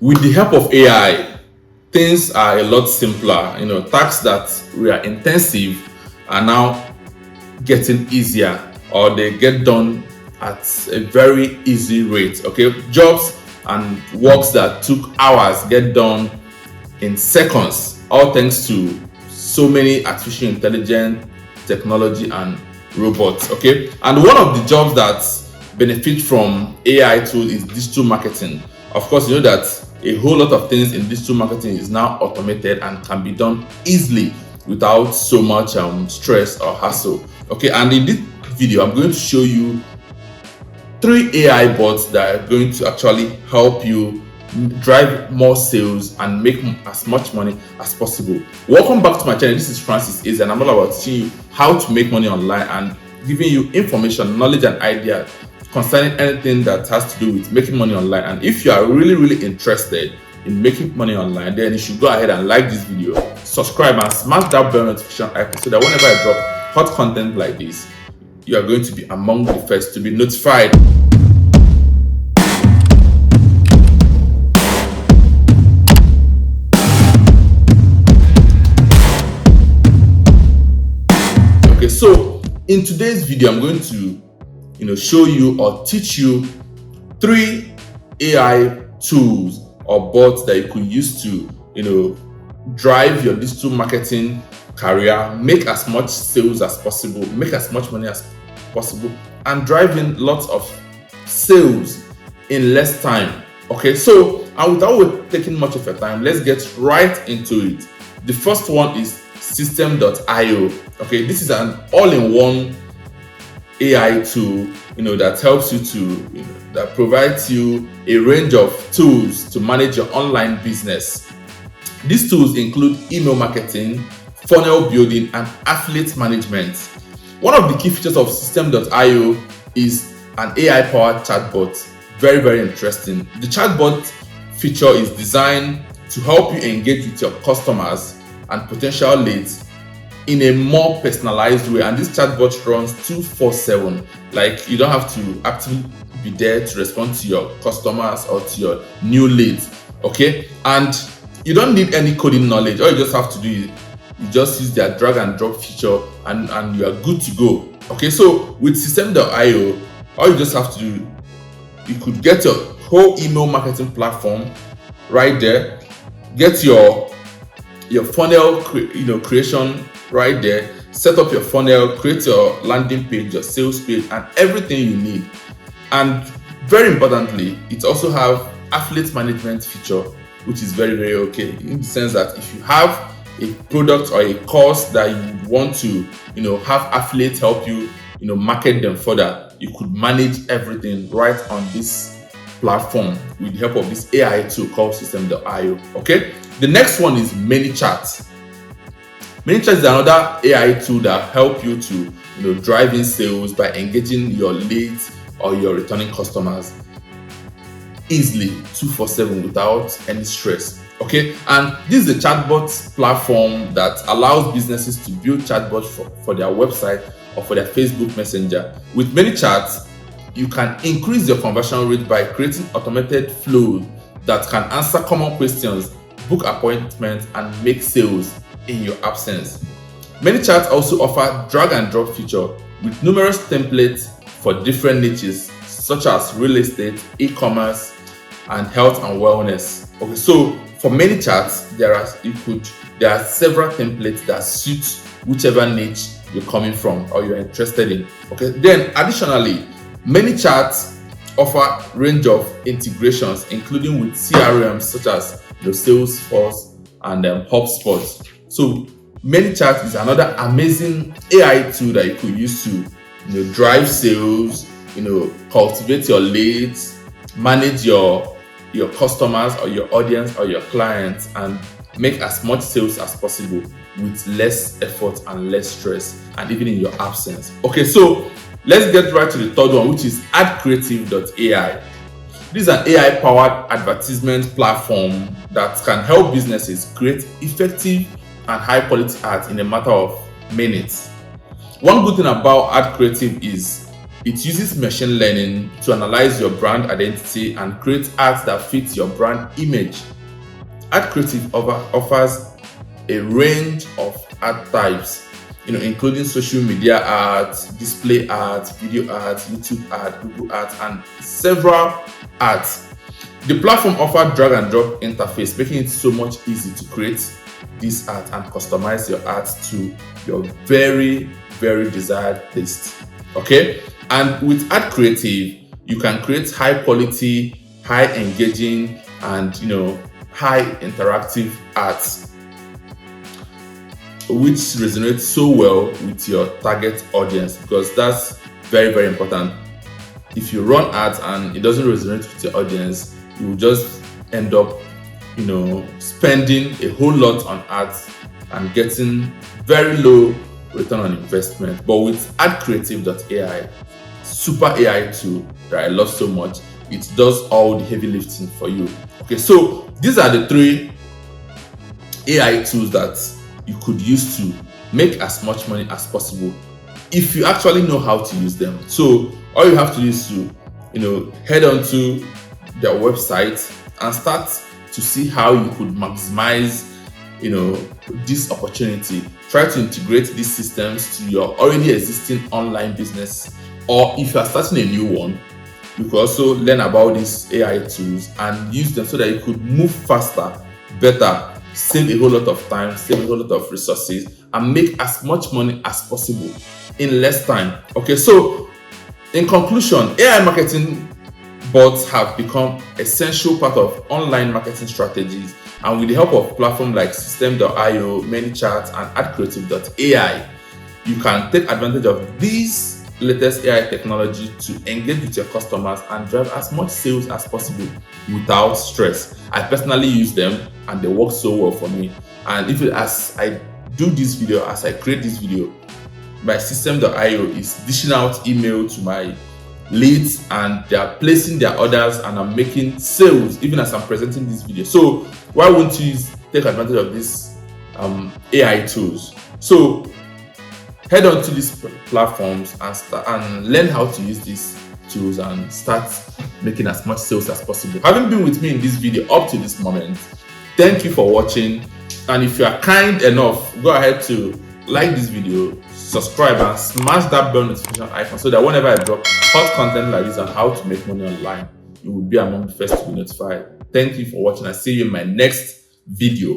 With the help of AI, things are a lot simpler. Tasks that were intensive are now getting easier, or they get done at a very easy rate. Okay, jobs and works that took hours get done in seconds, all thanks to so many artificial intelligence, technology, and robots. Okay, and one of the jobs that benefit from AI tool is digital marketing. Of course, you know that a whole lot of things in digital marketing is now automated and can be done easily without so much stress or hassle. Okay, and in this video, I'm going to show you 3 AI bots that are going to actually help you drive more sales and make as much money as possible. Welcome back to my channel. This is Francis Ace, and I'm all about teaching you how to make money online and giving you information, knowledge, and ideas concerning anything that has to do with making money online. And if you are really interested in making money online, then you should go ahead and like this video, subscribe, and smash that bell notification icon so that whenever I drop hot content like this, you are going to be among the first to be notified. Okay, so in today's video, I'm going to show you or teach you 3 AI tools or bots that you could use to drive your digital marketing career, make as much sales as possible, make as much money as possible, and drive in lots of sales in less time. Okay, so and without taking much of your time, let's get right into it. The first one is System.io. Okay, this is an all-in-one AI tool that helps you to that provides you a range of tools to manage your online business. These tools include email marketing, funnel building, and affiliate management. One of the key features of System.io is an AI-powered chatbot. Very interesting. The chatbot feature is designed to help you engage with your customers and potential leads in a more personalized way, and this chatbot runs 24/7. Like, you don't have to actively be there to respond to your customers or to your new leads. Okay, and you don't need any coding knowledge. All you just have to do is you just use their drag and drop feature and you are good to go. Okay, so with System.io, all you just have to do, you could get your whole email marketing platform right there, get your funnel creation right there, set up your funnel, create your landing page, your sales page, and everything you need. And very importantly, it also have affiliate management feature, which is very okay, in the sense that if you have a product or a course that you want to have affiliates help you market them further, you could manage everything right on this platform with the help of this AI tool called System.io. Okay, the next one is ManyChats. ManyChats is another AI tool that help you to drive in sales by engaging your leads or your returning customers easily 24/7 without any stress. Okay, and this is a chatbot platform that allows businesses to build chatbots for their website or for their Facebook Messenger. With ManyChats, you can increase your conversion rate by creating automated flows that can answer common questions, book appointments, and make sales in your absence. ManyChats also offer drag and drop feature with numerous templates for different niches such as real estate, e-commerce, and health and wellness. Okay, so for ManyChats, there are several templates that suit whichever niche you're coming from or you're interested in. Okay, then additionally, ManyChats offer range of integrations, including with CRMs such as Salesforce and HubSpot. So ManyChats is another amazing AI tool that you could use to drive sales, cultivate your leads, manage your customers or your audience or your clients, and make as much sales as possible with less effort and less stress, and even in your absence. Okay, so let's get right to the third one, which is AdCreative.ai. This is an AI-powered advertisement platform that can help businesses create effective and high-quality ads in a matter of minutes. One good thing about AdCreative is It uses machine learning to analyze your brand identity and create ads that fit your brand image. Ad Creative offers a range of ad types, including social media ads, display ads, video ads, YouTube ads, Google ads, and several ads. The platform offers drag and drop interface, making it so much easy to create these ads and customize your ads to your very, very desired taste. Okay, and with Ad Creative, you can create high quality, high engaging, and high interactive ads, which resonates so well with your target audience, because that's very, very important. If you run ads and it doesn't resonate with your audience, you will just end up spending a whole lot on ads and getting very low return on investment. But with adcreative.ai, super AI tool that I love so much, it does all the heavy lifting for you. Okay, so these are the 3 AI tools that you could use to make as much money as possible if you actually know how to use them. So all you have to do is to head on to their website and start to see how you could maximize this opportunity. Try to integrate these systems to your already existing online business, or if you are starting a new one, you could also learn about these AI tools and use them so that you could move faster, better, save a whole lot of time, save a whole lot of resources, and make as much money as possible in less time. Okay, so in conclusion, AI marketing bots have become essential part of online marketing strategies, and with the help of platforms like Systemio, ManyChats, and AdCreative.ai, you can take advantage of these latest AI technology to engage with your customers and drive as much sales as possible without stress. I personally use them and they work so well for me. And as I do this video, as I create this video, my System.io is dishing out email to my leads and they are placing their orders, and I'm making sales even as I'm presenting this video. So why won't you take advantage of these AI tools? So head on to these platforms and learn how to use these tools and start making as much sales as possible. Having been with me in this video up to this moment, thank you for watching. And if you are kind enough, go ahead to like this video, subscribe, and smash that bell notification icon so that whenever I drop hot content like this on how to make money online, you will be among the first to be notified. Thank you for watching. I'll see you in my next video.